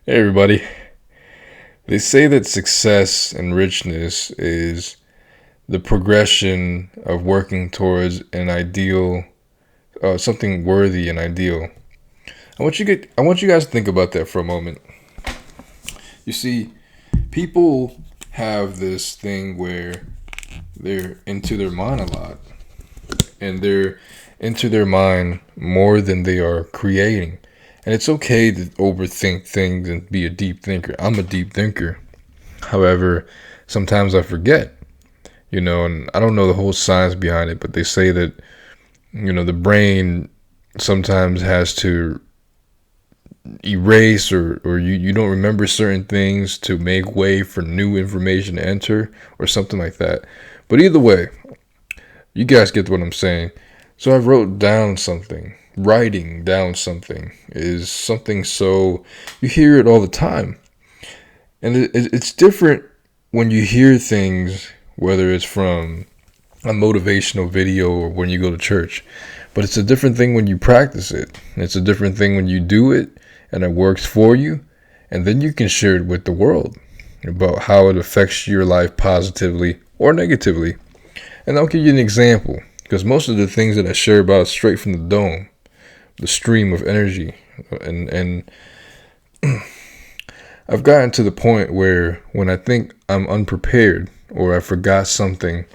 Hey everybody. They say that success and richness is the progression of working towards an ideal, something worthy and ideal. I want you guys to think about that for a moment. You see, people have this thing where they're into their mind a lot, and they're into their mind more than they are creating. And it's okay to overthink things and be a deep thinker. I'm a deep thinker. However, sometimes I forget, and I don't know the whole science behind it, but they say that, the brain sometimes has to erase or you don't remember certain things to make way for new information to enter or something like that. But either way, you guys get what I'm saying. So I wrote down something. Writing down something is something so you hear it all the time. And it's different when you hear things, whether it's from a motivational video or when you go to church. But it's a different thing when you practice it. And it's a different thing when you do it and it works for you. And then you can share it with the world about how it affects your life positively or negatively. And I'll give you an example, because most of the things that I share about is straight from the dome, the stream of energy. And I've gotten to the point where when I think I'm unprepared or I forgot something,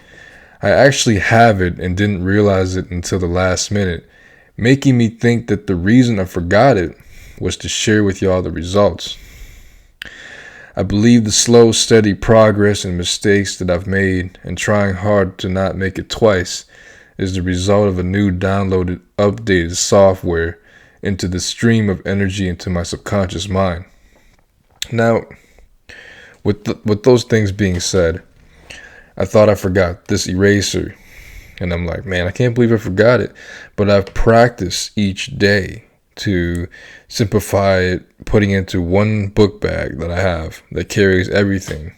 I actually have it and didn't realize it until the last minute, making me think that the reason I forgot it was to share with y'all the results. I believe the slow, steady progress and mistakes that I've made and trying hard to not make it twice is the result of a new downloaded, updated software into the stream of energy into my subconscious mind. Now, with those things being said, I thought I forgot this eraser. And I'm like, man, I can't believe I forgot it. But I've practiced each day to simplify it, putting into one book bag that I have that carries everything.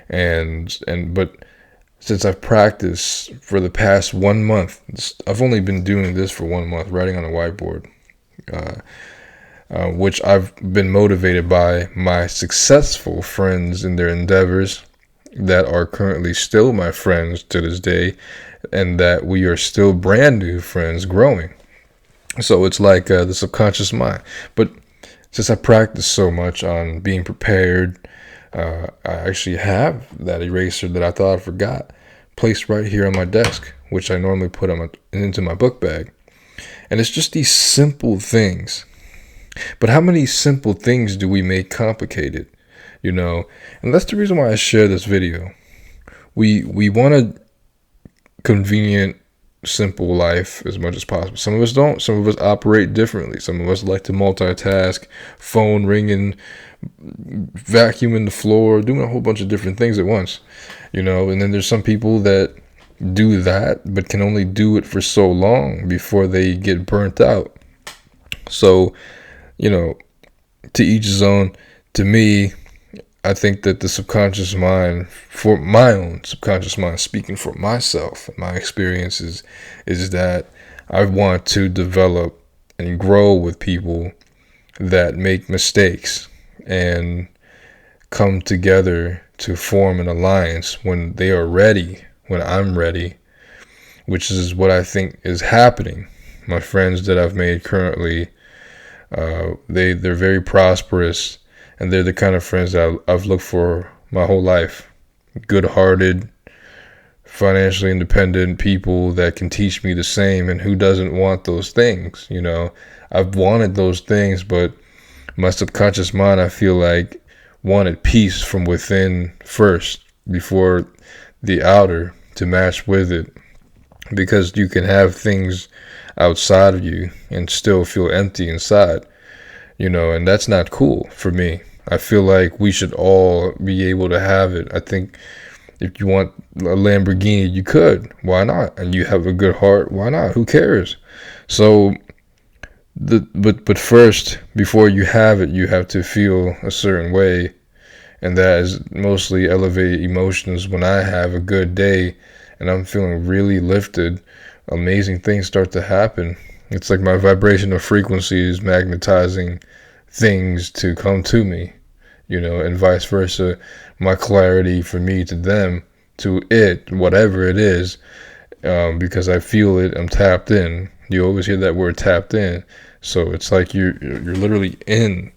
But since I've practiced for the past 1 month, I've only been doing this for 1 month, writing on a whiteboard, which I've been motivated by my successful friends in their endeavors that are currently still my friends to this day, and that we are still brand new friends growing. So it's like the subconscious mind. But since I practice so much on being prepared, I actually have that eraser that I thought I forgot placed right here on my desk, which I normally put into my book bag. And it's just these simple things. But how many simple things do we make complicated? And that's the reason why I share this video. We want a convenient, simple life as much as possible. Some of us don't. Some of us operate differently. Some of us like to multitask, phone ringing, vacuuming the floor, doing a whole bunch of different things at once. And then there's some people that do that but can only do it for so long before they get burnt out. So, to each his own. To me, I think that the subconscious mind, for my own subconscious mind, speaking for myself, my experiences, is that I want to develop and grow with people that make mistakes and come together to form an alliance when they are ready, when I'm ready, which is what I think is happening. My friends that I've made currently, they're very prosperous. And they're the kind of friends that I've looked for my whole life. Good-hearted, financially independent people that can teach me the same. And who doesn't want those things? I've wanted those things, but my subconscious mind, I feel like, wanted peace from within first before the outer to match with it. Because you can have things outside of you and still feel empty inside. And that's not cool for me. I feel like we should all be able to have it. I think if you want a Lamborghini, you could. Why not? And you have a good heart. Why not? Who cares? So, but first, before you have it, you have to feel a certain way. And that is mostly elevated emotions. When I have a good day and I'm feeling really lifted, amazing things start to happen. It's like my vibrational frequency is magnetizing things to come to me, and vice versa. My clarity for me to them, to it, whatever it is, because I feel it, I'm tapped in. You always hear that word tapped in. So it's like you're literally in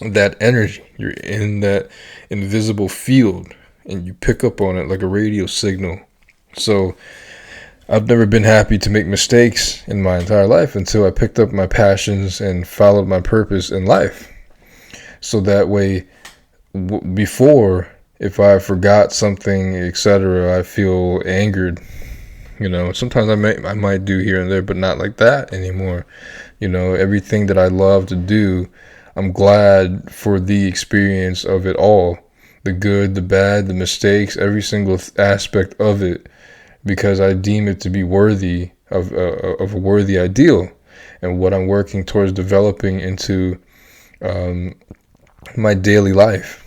that energy. You're in that invisible field and you pick up on it like a radio signal. So I've never been happy to make mistakes in my entire life until I picked up my passions and followed my purpose in life. So that way, before, if I forgot something, etc., I feel angered. Sometimes I might do here and there, but not like that anymore. Everything that I love to do, I'm glad for the experience of it all, the good, the bad, the mistakes, every single aspect of it, because I deem it to be worthy of a worthy ideal, and what I'm working towards developing into my daily life.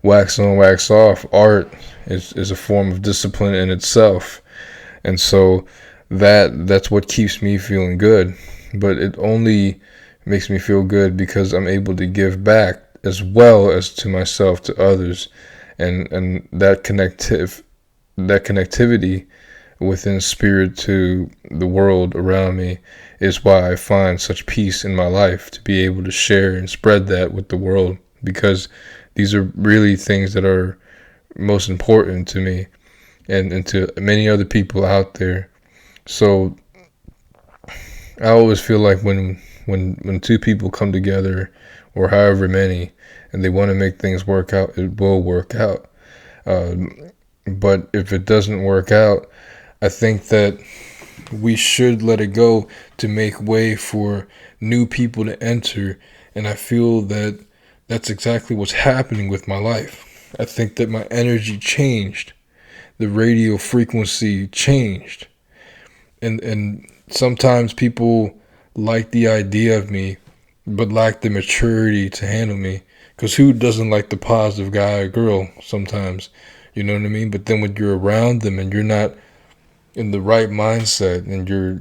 Wax on, wax off. Art is a form of discipline in itself, and so that's what keeps me feeling good. But it only makes me feel good because I'm able to give back as well as to myself, to others, and that connectivity within spirit to the world around me is why I find such peace in my life, to be able to share and spread that with the world, because these are really things that are most important to me and to many other people out there. So I always feel like when two people come together, or however many, and they want to make things work out, it will work out. But if it doesn't work out, I think that we should let it go to make way for new people to enter. And I feel that that's exactly what's happening with my life. I think that my energy changed. The radio frequency changed. And sometimes people like the idea of me, but lack the maturity to handle me. Because who doesn't like the positive guy or girl sometimes? You know what I mean? But then when you're around them and you're not in the right mindset, and you're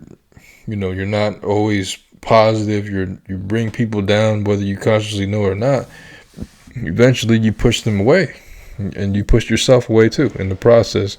not always positive, you bring people down, whether you consciously know it or not, eventually you push them away. And you push yourself away too in the process.